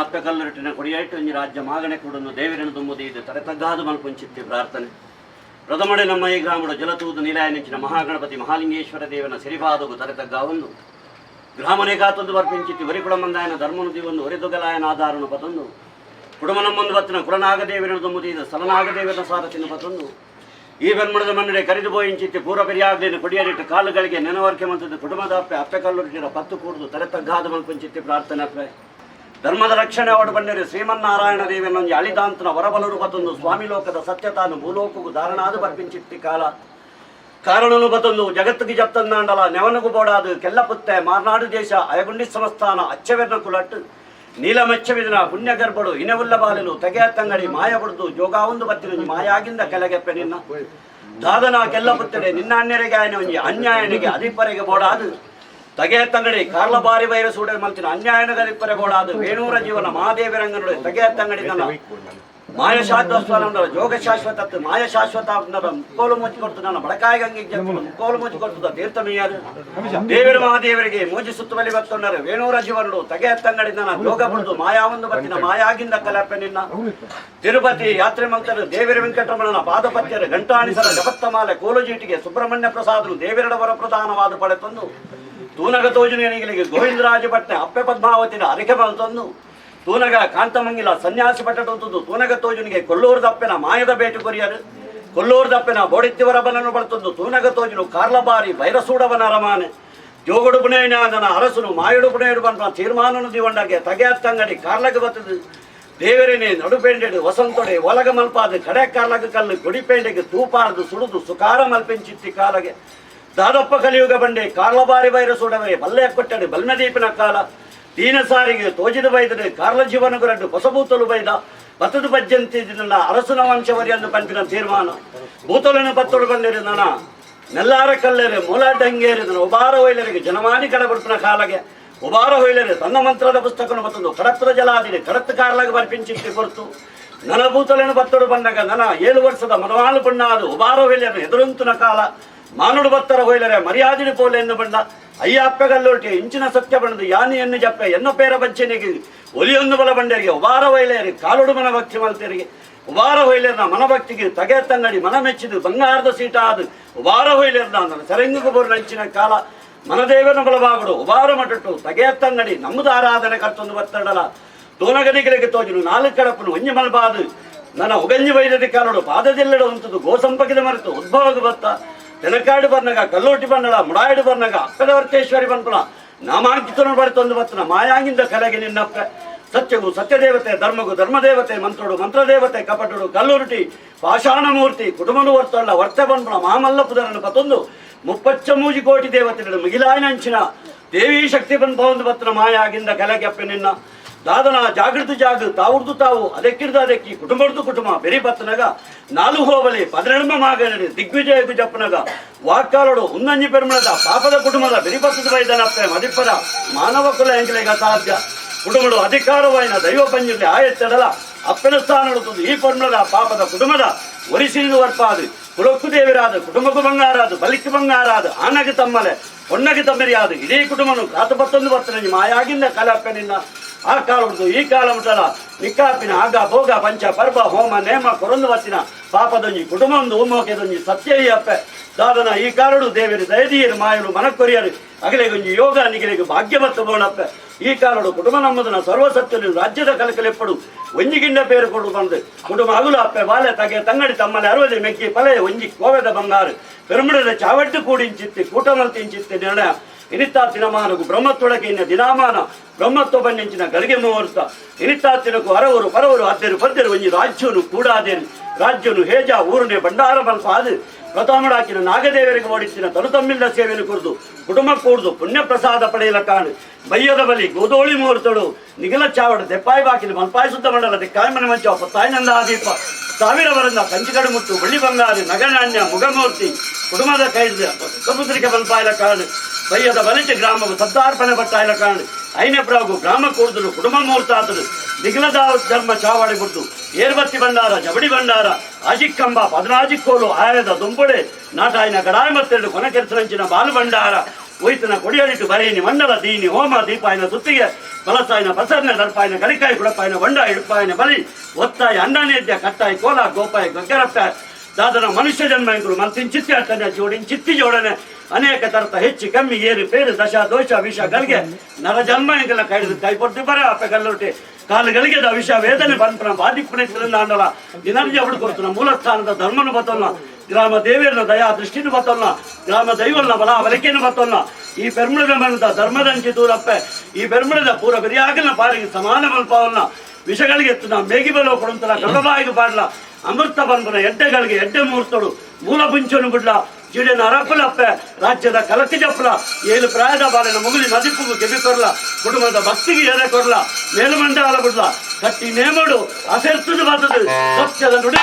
ಅಪ್ಪೆ ಕಲ್ಲುರಟ್ಟಿನ ಕೊಡಿಯಾಯ್ತು ಒಂಜಿ ರಾಜ್ಯ ಮಾಗಣೆ ಕೊಡನ್ನು ದೇವರನ್ನು ತುಂಬುದು ಇದು ತರೆತಗ್ಗಾದು ಮಲ್ಪುಂಚಿತ್ತಿ ಪ್ರಾರ್ಥನೆ ಪ್ರಥಮಡೆ ನಮ್ಮ ಈ ಗ್ರಾಮದ ಜಲತೂದು ನಿಲಯನಿಂಚಿನ ಮಹಾಗಣಪತಿ ಮಹಾಲಿಂಗೇಶ್ವರ ದೇವನ ಸಿರಿಪಾದವು ತರೆತಗ್ಗಾವನ್ನು ಗ್ರಾಮನೇ ಕಾತೊಂದು ಬರ್ಪಿಂಚಿತ್ತಿ ವರಿಕುಳ ಮಂದಾಯನ ಧರ್ಮನುದಿ ಒಂದು ಒರೆದುಗಲಾಯನ ಆಧಾರನು ಪತೊಂದು ಕುಟುಂಬನ ಮುಂದೆ ಬತ್ತಿನ ಕುಳನಾಗದೇವರನ್ನು ತುಂಬುದು ಇದು ಸಲನಾಗದೇವರನ ಸಾರತಿನ ಪತೊಂದು ಈ ಬೆನ್ಮಣದ ಮನ್ನಡೆ ಕರೆದು ಬೋಯಿಂಚಿತ್ತಿ ಪೂರ್ವ ಪೆರಿಯಾಗ್ಲಿನ ಕೊಡಿಯರಿಟ್ಟು ಕಾಲುಗಳಿಗೆ ನೆನವರಿಕೆ ಮಂತದ್ದು ಕುಟುಂಬದ ಅಪ್ಪೆ ಅಪ್ಪೆ ಕಲ್ಲುರಟ್ಟಿನ ಪತ್ತು ಕೂಡುದು ತರೆತಗ್ಗಾದು ಮಲ್ಪುಂಚಿತ್ತಿ ಪ್ರಾರ್ಥನೆ ಅಪ್ಪೆ ಧರ್ಮದ ರಕ್ಷಣೆ ಅವಡು ಬಂದರೆ ಶ್ರೀಮನ್ನಾರಾಯಣ ದೇವನೊಂದು ಅಳಿದಾಂತನ ಹೊರಬಲರು ಬತ್ತೊಂದು ಸ್ವಾಮಿ ಲೋಕದ ಸತ್ಯತಾನು ಭೂಲೋಕಗೂ ಧಾರಣಾದು ಬರ್ಪಿಂಚಿತ್ತಿ ಕಾಲ ಕಾರಣನು ಬತ್ತೊಂದು ಜಗತ್ತಿಗೆ ಜಪ್ತಂದಾಂಡಲ ನೆವನಗು ಬೋಡಾದು ಕೆಲ್ಲ ಪುತ್ತೆ ಮಾರ್ನಾಡು ದೇಶ ಅಯಗುಂಡಿ ಸಂಸ್ಥಾನ ಅಚ್ಚವೆರ್ನ ಕುಲಟ್ಟು ನೀಲಮೆಚ್ಚವಿದಿನ ಪುಣ್ಯಗರ್ಭಡು ಇನವುಲ್ಲ ಬಾಲಲು ತೆಗೆಯತ್ತಂಗಡಿ ಮಾಯ ಬಿಡ್ದು ಜೋಗಾವೊಂದು ಬತ್ತಿನ ಮಾಯಾಗಿಂದ ಕೆಳಗೆಪ್ಪೆ ನಿನ್ನ ದಾದನ ಕೆಲ್ಲ ಪುತ್ತಡೆ ನಿನ್ನ ಅನ್ಯರಿಗೆ ಆಯನ ಒಂಜಿ ಅನ್ಯಾಯನಿಗೆ ಅಧಿಪರೆಗೆ ಬೋಡಾದು ತಗೆಯತ್ತಂಗಡಿ ಕಾರ್ಲ ಬಾರಿ ವೈರಸ್ ಉಡೆ ಮಲ್ತಿನ ಅನ್ಯಾಯನಗ ಅಧಿಪರೆ ಬೋಡಾದು ವೇಣೂರ ಜೀವನ ಮಹಾದೇವರಂಗನುಡೆ ತಗೆಯತ್ತಂಗಡಿ ನನ್ನ ಮಾಯ ಶಾಶ್ವತ ಜೋಗ ಶಾಶ್ವತ ಮಾಯ ಶಾಶ್ವತ ಮುಕ್ಕೋಲು ಮುಚ್ಚಿ ಕೊಡ್ತು ನನ್ನ ಬಡಕಾಯಿ ಗಂಗೆ ಮುಕ್ಕೋಲು ಮುಚ್ಚಿ ಕೊಡ್ತದ ತೀರ್ಥಮೀಯರು ದೇವರ ಮಹಾದೇವರಿಗೆ ಮೂಜಿ ಸುತ್ತುವಲಿ ಬತ್ತೊಂಡರು ವೇಣೂರ ಜೀವನರು ತಗೆಯತ್ತಂಗಡಿ ನನ್ನ ಜೋಗ ಬಿಡುದು ಮಾಯಾವೊಂದು ಬತ್ತಿನ ಮಾಯಾಗಿಂದ ಕಲಪೆ ನಿನ್ನ ತಿರುಪತಿ ಯಾತ್ರೆ ಮಂತರು ದೇವರ ವೆಂಕಟರಮಣನ ಪಾದಪತ್ಯರು ಗಂಟಾಣಿಸರ ಜಪತ್ತಮಾಲೆ ಕೋಲುಜೀಟಿಗೆ ಸುಬ್ರಹ್ಮಣ್ಯ ಪ್ರಸಾದರು ದೇವರಡ ವರಪ್ರಧಾನವಾದ ಪಡೆತಂದು ತೂನಗ ತೋಜುನಿಗೆ ಗೋವಿಂದರಾಜ ಭಟ್ನೆ ಅಪ್ಪೆ ಪದ್ಮಾವತಿನ ಅರಿಕೆ ಬಲ್ತಂದು ತೂನಗ ಕಾಂತಮಂಗಿಲ ಸನ್ಯಾಸಿ ಪಟ್ಟಟುಂತದ್ದು ತೂನಗ ತೋಜುನಿಗೆ ಕೊಲ್ಲೂರದಪ್ಪನ ಮಾಯದ ಬೇಟು ಕೊರಿಯರು ಕೊಲ್ಲೂರದಪ್ಪನ ಬೋಡಿತ್ತಿವರ ಬಲನ್ನು ಬರ್ತಂದು ತೂನಗ ತೋಜುನು ಕಾರ್ಲಬಾರಿ ಬೈರಸೂಡವನ ಅರಮಾನೆ ಜೋಗುಡು ಪುಣೇನಾದನ ಅರಸನು ಮಾಯುಡು ಪುಣೇಡು ಬನ್ನ ತೀರ್ಮಾನನು ದಿವಂಡಗೆ ತಗೆಯತ್ತಂಗಡಿ ಕಾರ್ಲಗೆ ಬತ್ತದು ದೇವರೇನೆ ನಡುಪೆಂಡೆಡು ವಸಂತೊಡೆ ಒಲಗ ಮಲ್ಪಾದ ಕಡೆ ಕಾರ್ಲಗ ಕಲ್ಲು ಗುಡಿಪೆಂಡೆಗೆ ತೂಪಾರ್ದು ಸುಡುದು ಸುಕಾರ ಮಲ್ಪೆಂಚಿತ್ತಿ ಕಾಲಗೆ ದಾದಪ್ಪ ಕಲಿಯುಗ ಬಂಡೆ ಕಾರ್ಲಬಾರಿ ಬೈರಸೂಡವೇ ಬಲ್ಲೆ ಕೊಟ್ಟಡೆ ಬಲ್ನದೀಪಿನ ಕಾಲ ದೀನ ಸಾರಿಗೆ ತೋಜಿದ ಬೈದರೆ ಕಾರ್ಲ ಜೀವನಗುರಡ್ಡು ಹೊಸಬೂತಲು ಬೈದ ಬತ್ತದು ಬಜ್ಜಂತಿದ್ದ ಅರಸನ ವಂಶವರಿಯನ್ನು ಪಂಪಿನ ತೀರ್ಮಾನ ಭೂತಲನ ಪತ್ತೊಳು ಬಂದಿರು ನನ್ನ ನೆಲ್ಲಾರ ಕಲ್ಲೇರೆ ಮೂಲಾಡ್ಡಂಗೇರಿದನು ಉಬಾರ ಹೊಯ್ಲರಿಗೆ ಜನಮಾನಿ ಕಡಬಡ್ಪಿನ ಕಾಲಗೆ ಉಬಾರ ಹೊಯ್ಲರೆ ತನ್ನ ಮಂತ್ರದ ಪುಸ್ತಕನು ಬತ್ತದು ಕಡಪ್ಪದ ಜಲಾದಿನಿ ಕಡತ್ತ ಕಾರ್ಲಾಗ ಬರ್ಪಿಂಚಿತ್ತಿ ಕೊರ್ತು ನನ್ನ ಭೂತಲನ ಪತ್ತೊಡು ಬಂದಾಗ ನನ್ನ 7 ವರ್ಷದ ಮನವಾಳು ಪುಣ್ಣಾದು ಉಬಾರ ಹೊಯ್ಲರ ಎದುರಂತುನ ಕಾಲ ಮಾನುಡು ಬತ್ತರ ಹೊಯ್ಲರೆ ಮರ್ಯಾದಿನಿ ಪೋಲೆ ಎಂದು ಬಂದ ಅಯ್ಯಪ್ಪಗಲ್ಲೊಟ್ಟಿಗೆ ಇಂಚಿನ ಸತ್ಯ ಬಣ್ಣದು ಯಾನಿಯನ್ನು ಜಪ್ಪೆ ಎನ್ನ ಪೇರ ಬಚ್ಚನಿಗೆ ಒಲಿಯೊಂದು ಬಲ ಬಂಡರಿಗೆ ಉಬಾರ ಹೊಯ್ಲೇರಿ ಕಾಲುಡು ಮನ ಭಕ್ತಿ ಮಲ್ತರಿಗೆ ಉಬಾರ ಹೊಯ್ಲೇರ್ನ ಮನಭಕ್ತಿಗೆ ತಗೆತಂಗಡಿ ಮನ ಮೆಚ್ಚಿದು ಬಂಗಾರದ ಸೀಟ ಆದು ಉಬಾರ ಹೊಯ್ಲೇರ್ನ ನನ್ನ ಸೆರೆಂಗಿಗೂ ಬೋರ್ನ ಅಂಚಿನ ಕಾಲ ಮನದೇವನ ಬಲವಾಗುಡು ಉಬಾರ ಮಟಟ್ಟು ತಗೆಯತ್ತಂಗಡಿ ನಮ್ಮದು ಆರಾಧನೆ ಕರ್ತೊಂದು ಬತ್ತಡಲ ತೋನಗನಿಗಳಿಗೆ ತೋಜನು 4 ಕಡಪನು ಒಂಜಿ ಮಲ್ಬಾದು ನನ್ನ ಉಗಂಜಿ ವೈದ್ಯದ ಕಾಲೋಡು ಪಾದದೆಲ್ಲೆಡು ಅಂತದ್ದು ಗೋಸಂಪಕಿದ ಮರೆತು ಉದ್ಭವಗ ಬತ್ತ ತೆನಕಾಡು ಬರ್ನಾಗ ಕಲ್ಲೋಟಿ ಬನ್ನಡ ಮುಡಾಯಿಡು ಬರ್ನಾಗ ಅಪ್ಪದವರ್ತೇಶ್ವರಿ ಬನ್ಪುನ ನಾಮಾಂಕಿತನು ಬರ್ತೊಂದು ಬತ್ತನ ಮಾಯಾಂಗಿಂದ ಕಲೆಗೆ ನಿನ್ನಪ್ಪ ಸತ್ಯಗೂ ಸತ್ಯದೇವತೆ ಧರ್ಮಗೂ ಧರ್ಮದೇವತೆ ಮಂತ್ರೋಡು ಮಂತ್ರದೇವತೆ ಕಪಟುಡು ಕಲ್ಲುರುಟಿ ಪಾಷಾಣ ಮೂರ್ತಿ ಕುಟುಂಬನು ವರ್ತೊಳ್ಳ ವರ್ತೆ ಬನ್ಪುನ ಮಾಮಲ್ಲ ಪುದರನ್ನು ಪತ್ತೊಂದು 30 ಕೋಟಿ ದೇವತೆಗಳು ಮಿಗಿಲಾಯನಂಚಿನ ದೇವಿ ಶಕ್ತಿ ಬಂದು ಬತ್ತನ ಮಾಯಾಗಿಂದ ಕಲೆಗೆ ಅಪ್ಪೆ ನಿನ್ನ ದಾದನ ಜಾಗೃತಿ ತಾವುರ್ದು ತಾವು ಅದಕ್ಕಿರ್ದು ಅದಕ್ಕಿ ಕುಟುಂಬರ್ದು ಕುಟುಂಬ ಬೆರಿ ಬತ್ತನಗ 4 ಹೋಬಲಿ 12 ಮಾಗನಡಿ ದಿಗ್ವಿಜಯಗೂ ಜಪ್ಪನಗ ವಾಕ್ಕಾಲೋಡು ಉನ್ನಂಜಿ ಪೆರ್ಮಣದ ಪಾಪದ ಕುಟುಂಬದ ಬೆರಿಬತ್ತದ ವೈದನಪ್ಪೆ ಮದಿಪ್ಪದ ಮಾನವ ಕುಲ ಎಂಕಲೆಗ ಸಾಧ್ಯ ಕುಟುಂಬಡು ಅಧಿಕಾರವಾಯಿನ ದೈವ ಪಂಜಿಗೆ ಆಯತ್ತಡಲ ಅಪ್ಪನ ಸ್ಥಾನಡುತ್ತದೆ ಈ ಪರ್ಮಣದ ಪಾಪದ ಕುಟುಂಬದ ಒರಿಸಿದು ವರ್ಪಾದು ಕುಲಕ್ಕು ದೇವಿರಾದು ಕುಟುಂಬಕ್ಕೂ ಬಂಗಾರಾದು ಬಲಿಕ್ಕೆ ಬಂಗಾರಾದು ಆನಗೆ ತಮ್ಮಲೆ ಹೊನ್ನಗೆ ತಮ್ಮರಿಯಾದು ಇಡೀ ಕುಟುಂಬನು ಕಾತುಪತ್ತೊಂದು ಬರ್ತನೆ ಮಾಯಾಗಿಂದ ಕಲಪ್ಪೆ ನಿನ್ನ ಆ ಕಾಲ ಉಂಟು ಈ ಕಾಲ ಉಂಟಲ್ಲ ನಿಕ್ಕಾಪಿನ ಆಗ ಭೋಗ ಪಂಚ ಪರ್ವ ಹೋಮ ನೇಮ ಕೊರೊಂದು ಬತ್ತಿನ ಪಾಪದೊಂಜಿ ಕುಟುಂಬ ಒಂದು ಹೋಮೋಕೆದೊಂಜಿ ಸತ್ಯ ಅಪ್ಪೆ ಸಾಧನ ಈ ಕಾಲಡು ದೇವರು ದಯದೀಯರು ಮಾಯರು ಮನಕೊರಿಯರು ಅಗಲೆಗೊಂಜಿ ಯೋಗ ನಿಗಲಿಗೆ ಭಾಗ್ಯವತ್ತು ಬೋಣಪ್ಪೆ ಈ ಕಾಲಡು ಕುಟುಂಬ ನಮ್ಮದನ ಸರ್ವಸತ್ಯನು ರಾಜ್ಯದ ಕಲಕಲೆಪ್ಪಡು ಒಂಜಿಗಿಂಡ ಪೇರು ಕೊಡು ಬಂದು ಕುಟುಂಬ ಅಗುಲು ಅಪ್ಪೆ ಬಾಲೆ ತಗೆ ತಂಗಡಿ ತಮ್ಮಲ್ಲಿ 60 ಮೆಕ್ಕಿ ಪಲೆ ಒಂಜಿ ಕೋವೆದ ಬಂಗಾರು ಪೆರುಮುಡದ ಚಾವಟ್ಟು ಕೂಡಿಂಚಿತ್ತಿ ಕೂಟಮಲ್ತಿಂಚಿತ್ತಿ ನಿರ್ಣಯ ಇನಿತಾ ದಿನಮಾನಗೂ ಬ್ರಹ್ಮತ್ತೊಳಗೆ ಇನ್ನ ದಿನಾಮಾನ ಬ್ರಹ್ಮತ್ವ ಬನ್ನಿಂಚಿನ ಗಳಿಗೆ ಮುಹೂರ್ತ ಇನಿತಾ ತಿನಕು ಅರವರು ಪರವರು ಅದ್ದೆರು ಪದ್ದರು ಒಂಜಿ ರಾಜ್ಯನು ಕೂಡಾದೇನು ರಾಜ್ಯನು ಹೇಜ ಊರನೆ ಭಂಡಾರ ಮಲ್ಪ ಅದು ಪ್ರಥಮಡಾಕಿನ ನಾಗದೇವರಿಗೆ ಓಡಿಸಿನ ತನುತಮ್ಮಿಲ್ಲ ಸೇವೆಯನ್ನು ಕುರಿದು ಕುಟುಂಬ ಕೂಡ್ದು ಪುಣ್ಯ ಪ್ರಸಾದ ಪಡೆಯಲ ಕಾಣು ಬಯ್ಯದ ಬಲಿ ಗೋದೋಳಿ ಮುಹೂರ್ತಳು ನಿಗಲ ಚಾವಡ ದೆಪ್ಪಾಯಿ ಬಾಕಿಲು ಮಲ್ಪಾಯಿ ಸುತ್ತ ಮಂಡಲ ಕಾಯಮನ ಮಂಚ ತಾಯಿನಂದ ಆದೀಪ 1000 ವರಂದ ಕಂಚಿಗಡು ಮುಟ್ಟು ಬೆಳ್ಳಿ ಬಂಗಾರಿ ನಗನಾಣ್ಯ ಮುಗಮೂರ್ತಿ ಕುಟುಂಬದ ಕೈದ ಸಮುದ್ರಿಕ ಮಲ್ಪಾಯಿಲ ಕಾಣು ಬಯ್ಯದ ಬಲಿಚ ಗ್ರಾಮವು ಸದ್ದಾರ್ಪಣೆ ಬಟ್ಟಾಯಿಲ ಕಾಣು ಐನೆ ಪ್ರಾಗು ಗ್ರಾಮ ಕೂಡಿದ್ರು ಕುಟುಂಬ ಮುಹೂರ್ತಾತರು ನಿಗಲದ ಧರ್ಮ ಚಾವಾಡಿ ಬಿಡ್ತು ಏರ್ಬತ್ತಿ ಭಂಡಾರ ಜಬಡಿ ಭಂಡಾರ ಆಜಿಕ್ಕಂಬ 14 ಕೋಲು ಆಯದ ದುಂಬುಡೆ ನಾಟಾಯಿನ ಗಡಾಯ 32 ಕೊನಕೆರ್ಸಂಚಿನ ಬಾಲು ಭಂಡಾರ ಒಯ್ತನ ಕೊಡಿಯಳಿಟ್ಟು ಬರೆಯಿನಿ ಮಂಡಲ ದೀನಿ ಹೋಮ ದೀಪಾಯನ ಸುತ್ತಿಗೆ ಕಲಸಾಯನ ಬಸರ್ನ ದರ್ಪಾಯನ ಕಡಿಕಾಯಿ ಕುಡಪಾಯನ ಬಂಡ ಇಡುಪಾಯನ ಬಲಿ ಒತ್ತಾಯ ಅಂಡನೇದ್ಯ ಕಟ್ಟಾಯಿ ಕೋಲ ಗೋಪಾಯ ಗಗ್ಗರಪ್ಪ ದಾದನ ಮನುಷ್ಯ ಜನ್ಮ ಎಂಕರು ಮಲ್ತಿನ ಚಿತ್ತಿ ಅಟ್ಟನೆ ಜೋಡಿನ ಚಿತ್ತಿ ಜೋಡನೆ ಅನೇಕ ತರತ ಹೆಚ್ಚು ಕಮ್ಮಿ ಏರು ಪೇರು ದಶ ದೋಷ ವಿಷಗಳಿಗೆ ನರ ಜನ್ಮ ಎಂಗೆಲ್ಲ ಕೈ ಕೊಟ್ಟು ಬರ ಅಪ್ಪ ಕಲ್ಲೊಟ್ಟಿ ಕಾಲುಗಳಿಗೆ ವಿಷ ವೇದನೆ ಬಂದ ಬಾಧಿಪುಣ ಆಂಡಲ ದಿನರ್ಜಿ ಹುಡುಕೊಡ್ತಾನ ಮೂಲ ಸ್ಥಾನದ ಧರ್ಮನು ಬತ್ತಲ್ಲ ಗ್ರಾಮ ದೇವಿಯರನ್ನ ದಯಾ ದೃಷ್ಟಿನು ಬತ್ತಲ್ಲ ಗ್ರಾಮ ದೈವನ ಬಲ ಬಲಕೆಯನ್ನು ಬತ್ತಲ್ಲ ಈ ಪೆರ್ಮುಳದ ಮನದ ಧರ್ಮದಂಚಿ ದೂರಪ್ಪೆ ಈ ಪೆರ್ಮುಳದ ಪೂರ ಬೆರಿಯಾಗಲ ಪಾರಿಗೆ ಸಮಾನ ಮಲ್ಪವನ್ನ ವಿಷಗಳಿಗೆ ಎತ್ತು ನಾವು ಮೇಗಿ ಬಲೋ ಕೊಡುತ್ತಲ್ಲ ಕಡಬಾಯಿಗೆ ಪಾಡ್ಲ ಅಮೃತ ಬಂಧನ ಎಡ್ಡೆಗಳಿಗೆ ಎಡ್ಡೆ ಮುಹೂರ್ತಡು ಮೂಲ ಪುಂಚನು ಬಿಡ್ಲ ಜಿಡಿನ ಅರಪುಲಪ್ಪೆ ರಾಜ್ಯದ ಕಲಕಿ ಜಪ್ಪಲ ಏಳು ಪ್ರಾಯದ ಬಾಲಿನ ಮುಗುಲಿ ಮದಿಪ್ಪು ಗೆಬಿ ಕೊರ್ಲ ಕುಟುಂಬದ ಭಕ್ತಿಗೆ ಎದೆ ಕೊರ್ಲ ಮೇಲುಮಂಡಲ ಬಿಡ್ಲ ಕಟ್ಟಿ ನೇಮಡು ಅಸೆರ್ತುದು ಬರ್ತದೆ ಸತ್ಯದ ನುಡಿ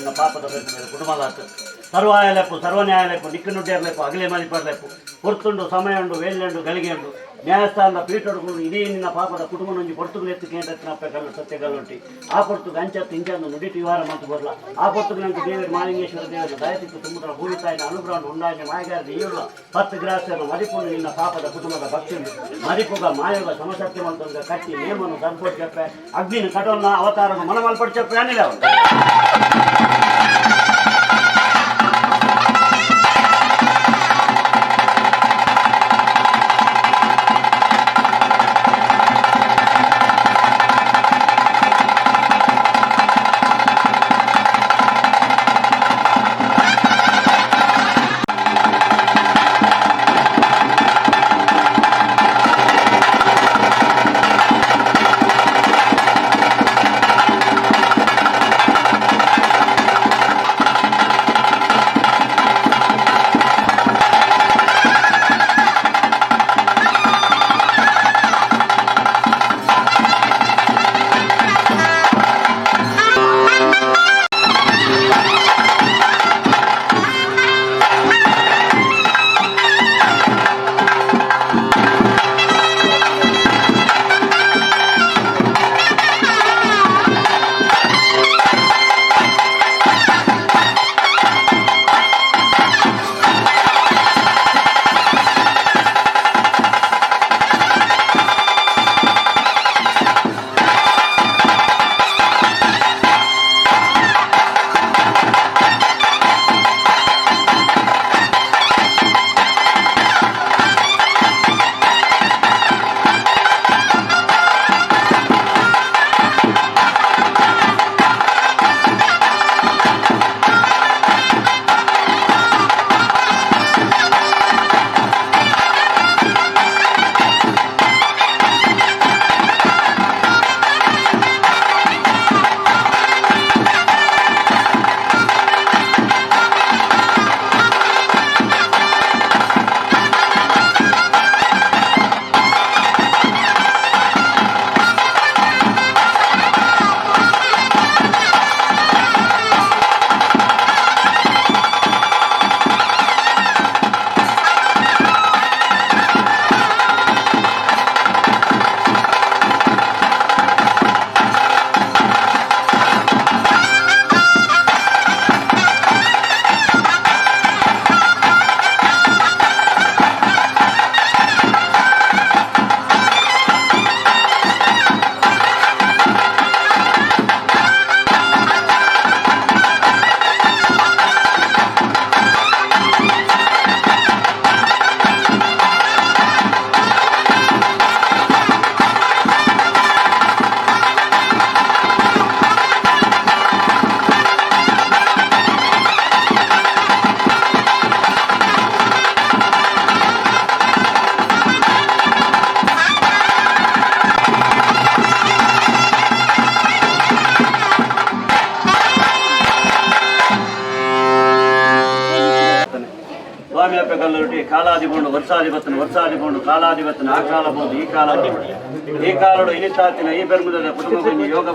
ನಿನ್ನ ಪಾಪದ ಮೇಲೆ ಕುಟುಂಬಲಾತು ಸರ್ವಾಯಲೆಪ್ಪು ಸರ್ವನ್ಯಾಯಲೆಪ್ಪು ನಿಕ್ಕನುಡ್ಡಿಯರ್ಲೆಪ್ಪು ಅಗಲೆ ಮದಿಪರ್ಲೆಪ್ಪು ಹೊರ್ತುಂಡು ಸಮಯ ಉಂಡು ವೇಳೆಂಡು ಗಳಿಗೆ ಉಂಡು ನ್ಯಾಯಸ್ಥಾನದ ಪೀಠೊಡುಕೊಂಡು ಇಡೀ ನಿನ್ನ ಪಾಪದ ಕುಟುಂಬ ನೊಂಜಿ ಪೊರ್ತುಗಳು ಎತ್ತು ಕೇಂದ್ರಪ್ಪ ಕಲ್ಲು ಸತ್ಯಗಲ್ಲೊಟ್ಟಿ ಆ ಪೊರ್ತುಗೆ ಅಂಚತ್ತು ಇಂಚನ್ನು ನುಡಿಟ್ಟು ವಿವಹಾರ ಮಂತು ಬರಲ ಆ ಪೊರ್ತುಗೆ ನಂಗೆ ದೇವರು ಮಾಲಿಂಗೇಶ್ವರ ದೇವರು ದಯತಿತ್ತು ತುಂಬುತ್ತ ಭೂಮಿ ತಾಯಿನ ಅನುಗ್ರಹವನ್ನು ಉಂಡಾಗಿ ಮಾಯಗಾರದ ಈರುಳ್ಳ 10 ಗ್ರಾಸನ್ನು ಮದಿಕೊಂಡು ನಿನ್ನ ಪಾಪದ ಕುಟುಂಬದ ಭಕ್ತಿಯನ್ನು ಮದಿಪುಗ ಮಾಯೋಗ ಸಮಸತ್ಯವಂತಂಗ ಕಟ್ಟಿ ನೇಮನ್ನು ದಂಪೋಟ್ ಚೆಪ್ಪೆ ಅಗ್ನಿನ ಕಟೋನ್ನ ಅವತಾರವನ್ನು ಮನಮಲ್ಪಟ್ಟು ಚೆಪ್ಪೆ ಅನ್ನಿಲ್ಲ ಅವನು ಸ್ವಾಮಿಯಪ್ಪ ಕಲ್ಲುಟಿ ಕಾಲಾದಿಗೊಂಡು ವರ್ಷಾದಿಗೊಂಡು ಕಾಲಾದಿವತ್ತನ ಆ ಕಾಲ ಬೋದು ಈ ಕಾಲ ಈ ಕಾಲಡು ಇನಿತಾತಿನ ಈ ಬೆರ್ಮುದದ ಕುಟುಂಬ ಯೋಗ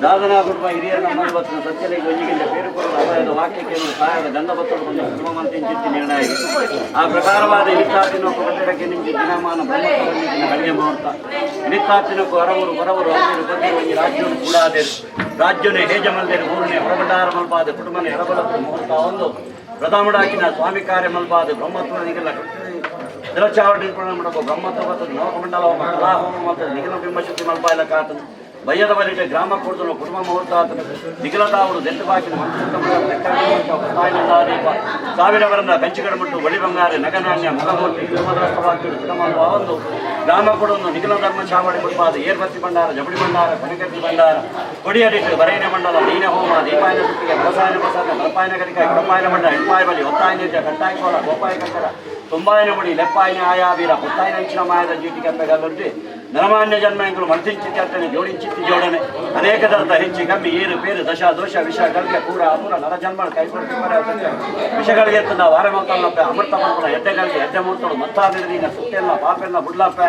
ದಾದನ ಕುಟುಂಬ ಹಿರಿಯರ ಮೂವತ್ತಿನ ಸತ್ಯಲಿಗೆ ಒಂಜಿಗಿಂದ ಬೇರುಕೊಡುವ ಅಭಯದ ವಾಕ್ಯ ಕೇವಲ ಸಹಾಯದ ಗಂಧಬತ್ತರು ಕುಟುಂಬ ಮಂತಿಂಚಿತ್ತಿ ನಿರ್ಣಯ ಆ ಪ್ರಕಾರವಾದ ಇನಿತಾತಿನ ಕೊಟ್ಟಡಕ್ಕೆ ನಿಂಚಿ ದಿನಮಾನ ಬ್ರಹ್ಮತ್ವವನ್ನು ಗಣ್ಯ ಮುಹೂರ್ತ ಇನಿತಾತಿನಕ್ಕೂ ಹೊರವರು ಹೊರವರು ಹಸಿರು ಬಂದು ಒಂದು ರಾಜ್ಯವನ್ನು ಕೂಡ ಆದೇರು ರಾಜ್ಯನೇ ಹೇಜಮಲ್ದೇರು ಊರನೇ ಹೊರಬಂಡಾರ ಮಲ್ಪಾದ ಕುಟುಂಬನೇ ಎಡಬಲತ್ತು ಮುಹೂರ್ತ ಒಂದು ಪ್ರಥಮಡಾಕಿನ ಸ್ವಾಮಿ ಕಾರ್ಯ ಮಲ್ಪಾದ ಬ್ರಹ್ಮತ್ವ ನಿಗಲ ದಿರಚಾವಟಿ ಮಾಡಬೇಕು ಬ್ರಹ್ಮತ್ವ ಬರ್ತದೆ ನವಕಮಂಡಲ ಹೋಮ ಕಲಾಹೋಮ ಮತ್ತು ನಿಗಲ ಬಿಂಬಶಕ್ತಿ ಮಲ್ಪ ಎಲ್ಲ ಕಾತನು ಬಯ್ಯದ ಬಲಿಗೆ ಗ್ರಾಮ ಕೊಡ್ತನು ಕುಟುಂಬ ಮುಹೂರ್ತ ಆತನು ನಿಗಲತಾವರು ದೆಟ್ಟು ಬಾಕಿನ ಸಾವಿರ ವರಂದ ಕಂಚಿಗಡಮಟ್ಟು ಬಳಿ ಬಂಗಾರ ನಗನಾಣ್ಯ ಮುಖಮೂರ್ತಿ ಕುಟುಂಬದವಾಕ್ಯರು ಕುಟುಂಬ ಒಂದು ಗ್ರಾಮ ಕೊಡೊಂದು ನಿಗಲ ಧರ್ಮ ಚಾವಡಿ ಮುಡ್ಪಾದ ಏರ್ಬತ್ತಿ ಭಂಡಾರ ಜಬಡಿ ಭಂಡಾರ ಕೊನೆಗತ್ತಿ ಭಂಡಾರ ಕೊಡಿಯಡಿಟ್ಟು ಬರೈನ ಮಂಡಲ ದೀನ ಹೋಮ ದೀಪಾಯನ ಸುತ್ತಿಗೆ ವ್ಯವಸಾಯನ ಪ್ರಸಾದ ಮಲಪಾಯನ ಕರಿಕ ಕಡಪಾಯನ ಮಂಡ ಹೆಣ್ಪಾಯ ಬಲಿ ಒತ್ತಾಯನ ಕಟ್ಟಾಯ ಕೋಲ ಗೋಪಾಯ ಕಂಕರ ತುಂಬಾಯನ ಮುಡಿ ಲೆಪ್ಪಾಯನ ಆಯಾಬೀರ ಒತ್ತಾಯನ ಅಂಚಿನ ಮಾಯದ ಜೀಟಿ ಕೆಂಪೆಗಲ್ಲೊಡ್ಡಿ ನರಮಾನ್ಯ ಜನ್ಮಗಳು ಮರ್ತಿಂಚಿತ್ಯರ್ಥನೆ ಜೋಡಿಂಚಿತ್ತಿ ಜೋಡಣೆ ಅನೇಕ ದರದ ಹೆಚ್ಚಿ ಕಮ್ಮಿ ಏರು ಪೇರು ದಶ ದೋಷ ವಿಷ ಗಲ್ಗೆ ಪೂರ ಅಪೂರ ನರ ಜನ್ಮ ಕೈಕೊಡ್ತಿದ್ದಾರೆ ವಿಷಗಳಿಗೆ ತಂದ ವಾರ ಮೊತ್ತಲಪ್ಪ ಅಮೃತ ಮಂತ್ರ ಎಡ್ಡೆಗಳಿಗೆ ಎಡ್ಡೆ ಮೂರ್ತಳು ಮತ್ತಾದಿನ ಸುತ್ತೆಲ್ಲ ಪಾಪೆಲ್ಲ ಬುಡ್ಲಪ್ಪ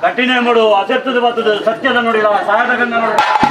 ಕಟ್ಟಿನ ಮುಡು ಅಸೆತ್ತದು ಬತ್ತದು ಸತ್ಯದ ನುಡಿಲ ಸಾಯದ ಗಂಗ ನೋಡ